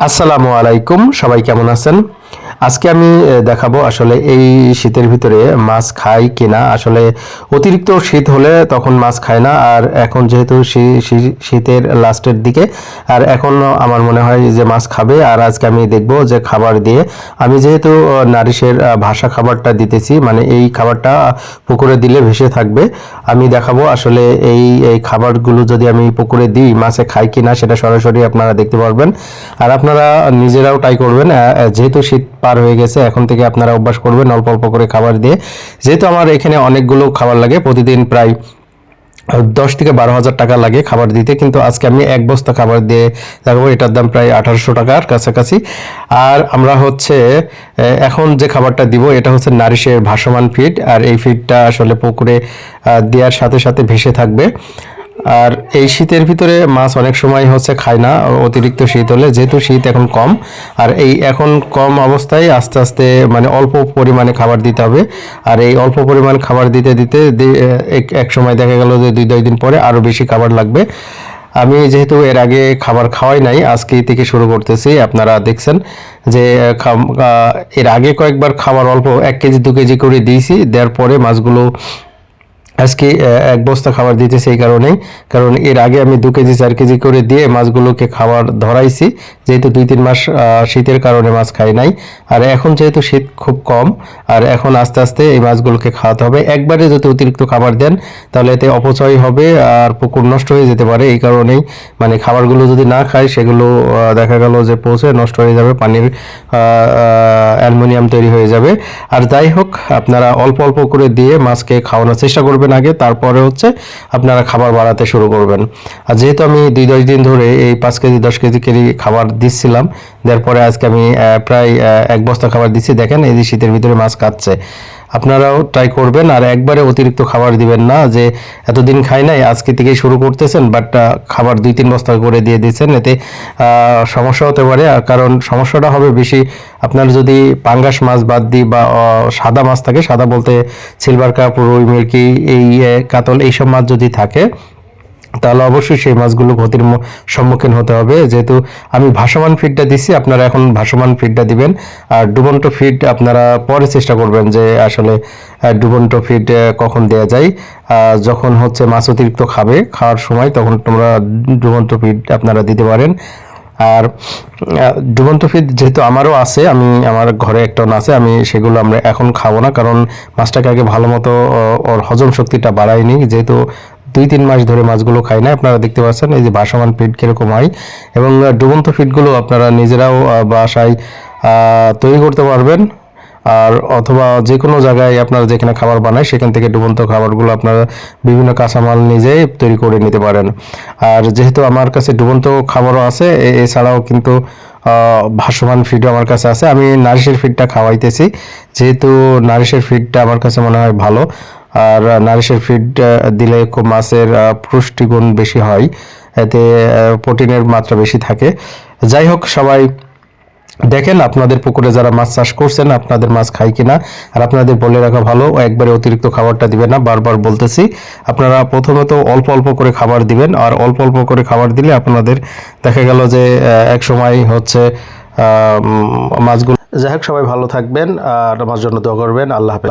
আসসালামু আলাইকুম, সবাই কেমন আছেন? আজকে আমি দেখাবো আসলে এই শীতের ভিতরে মাছ খাই কিনা। আসলে অতিরিক্ত শীত হলে তখন মাছ খায় না, আর এখন যেহেতু শীতের লাস্টের দিকে, আর এখন আমার মনে হয় যে মাছ খাবে। আর আজকে আমি দেখব যে খাবার দিয়ে আমি যেহেতু নারিশের ভাসা খাবারটা দিতেছি, মানে এই খাবারটা পুকুরে দিলে ভেসে থাকবে। আমি দেখাবো আসলে এই এই খাবারগুলো যদি আমি পুকুরে দিই মাছে খায় কিনা, সেটা সরাসরি আপনারা দেখতে পারবেন। আর আপনারা নিজেরাও ট্রাই করবেন। যেহেতু শীত পার হয়ে গেছে, এখন থেকে আপনারা অভ্যাস করবেন অল্প অল্প করে খাবার দিয়ে। যেহেতু আমার এখানে অনেকগুলো খাবার লাগে, প্রতিদিন প্রায় 10 থেকে 12 হাজার টাকা লাগে খাবার দিতে, কিন্তু আজকে আমি এক বস্তা খাবার দিয়ে দেখবো। এটার দাম প্রায় 1800 টাকার কাছাকাছি। আর আমরা হচ্ছে এখন যে খাবারটা দিব এটা হচ্ছে নারিশের ভাসমান ফিড, আর এই ফিডটা আসলে পুকুরে দেওয়ার সাথে সাথে ভেসে থাকবে। আর এই শীতের ভিতরে মাছ অনেক সময় হচ্ছে খায় না, অতিরিক্ত শীত হলে। যেহেতু শীত এখন কম, আর এই এখন কম অবস্থায় আস্তে আস্তে মানে অল্প পরিমাণে খাবার দিতে হবে। আর এই অল্প পরিমাণ খাবার দিতে দিতে এক সময় দেখা গেল যে 2-10 দিন পরে আরও বেশি খাবার লাগবে। আমি যেহেতু এর আগে খাবার খাওয়াই নাই, আজকে থেকে শুরু করতেছি। আপনারা দেখছেন যে এর আগে কয়েকবার খাবার অল্প 1 কেজি 2 কেজি করে দিয়েছি, দেওয়ার পরে মাছগুলো আজকে এক বস্তা খাবার দিতেছে। এই কারণেই, কারণ এর আগে আমি 2 কেজি 4 কেজি করে দিয়ে মাছগুলোকে খাবার ধরাইছি, যেহেতু 2-3 মাস শীতের কারণে মাছ খাই নাই। আর এখন যেহেতু শীত খুব কম, আর এখন আস্তে আস্তে এই মাছগুলোকে খাওয়াতে হবে। একবারে যদি অতিরিক্ত খাবার দেন তাহলে এতে অপচয় হবে আর পুকুর নষ্ট হয়ে যেতে পারে। এই কারণেই মানে খাবারগুলো যদি না খায় সেগুলো দেখা গেল যে পচে নষ্ট হয়ে যাবে, পানির অ্যালুমিনিয়াম তৈরি হয়ে যাবে। আর যাই হোক, আপনারা অল্প অল্প করে দিয়ে মাছকে খাওয়ানোর চেষ্টা করবেন আগে, তারপরে হচ্ছে আপনারা খাবার বাড়াতে শুরু করবেন। আর যেহেতু আমি 2-10 দিন ধরে এই 5 কেজি 10 কেজি করে খাবার দিচ্ছিলাম, দেওয়ার পরে আজকে আমি প্রায় 1 বস্তা খাবার দিচ্ছি। দেখেন এই যে শীতের ভিতরে মাছ খাচ্ছে। আপনারাও ট্রাই করবেন, আর একবারে অতিরিক্ত খাবার দিবেন না যে এতদিন খাই নাই আজকে থেকেই শুরু করতেছেন, বাট খাবার 2-3 বস্তা করে দিয়ে দিচ্ছেন। এতে সমস্যা হতে পারে, কারণ সমস্যাটা হবে বেশি আপনার যদি পাঙ্গাস মাছ বাদ দিই বা সাদা মাছ থাকে, সাদা বলতে সিলভার কাপ, রুই, মিরকি, এই কাতল, এইসব মাছ যদি থাকে তাহলে অবশ্যই সেই মাছগুলো ক্ষতির সম্মুখীন হতে হবে। যেহেতু আমি ভাসমান ফিডটা দিচ্ছি, আপনারা এখন ভাসমান ফিডটা দিবেন। আর ডুবন্ত ফিড আপনারা পরে চেষ্টা করবেন যে আসলে ডুবন্ত ফিড কখন দেওয়া যায়, যখন হচ্ছে মাছ অতিরিক্ত খাওয়ার সময়, তখন তোমরা ডুবন্ত ফিড আপনারা দিতে পারেন। আর ডুবন্ত ফিড যেহেতু আমারও আছে, আমার ঘরে একটা আছে, আমি সেগুলো আমরা এখন খাবো না, কারণ মাছটাকে আগে ভালো মতো ওর হজম শক্তিটা বাড়ায়নি। যেহেতু 2-3 মাস ধরে মাছগুলো খাই না, আপনারা দেখতে পাচ্ছেন এই যে ভাসমান ফিড কিরকম হয়। এবং ডুবন্ত ফিডগুলো আপনারা নিজেরাও বাসায় তৈরি করতে পারবেন, আর অথবা যে কোনো জায়গায় আপনারা যেখানে খাবার বানায় সেখান থেকে ডুবন্ত খাবারগুলো আপনারা বিভিন্ন কাঁচামাল নিজেই তৈরি করে নিতে পারেন। আর যেহেতু আমার কাছে ডুবন্ত খাবারও আছে, এছাড়াও কিন্তু ভাসমান ফিডও আমার কাছে আছে। আমি নারিশের ফিডটা খাওয়াইতেছি, যেহেতু নারিশের ফিডটা আমার কাছে মনে হয় ভালো। আর নারিশের ফিড দিলে খুব মাছের পুষ্টিগুণ বেশি হয়, এতে প্রোটিনের মাত্রা বেশি থাকে। যাই হোক, সবাই দেখেন আপনাদের পুকুরে যারা মাছ চাষ করছেন আপনাদের মাছ খায় কিনা। আর আপনাদের বলে রাখা ভালো, একবারে অতিরিক্ত খাবারটা দিবেন না, বারবার বলতেছি। আপনারা প্রথমত অল্প অল্প করে খাবার দিবেন, আর অল্প অল্প করে খাবার দিলে আপনাদের দেখা গেল যে এক সময় হচ্ছে মাছগুলো। যাই হোক, সবাই ভালো থাকবেন আর আমার জন্য দোয়া করবেন। আল্লাহ হাফেজ।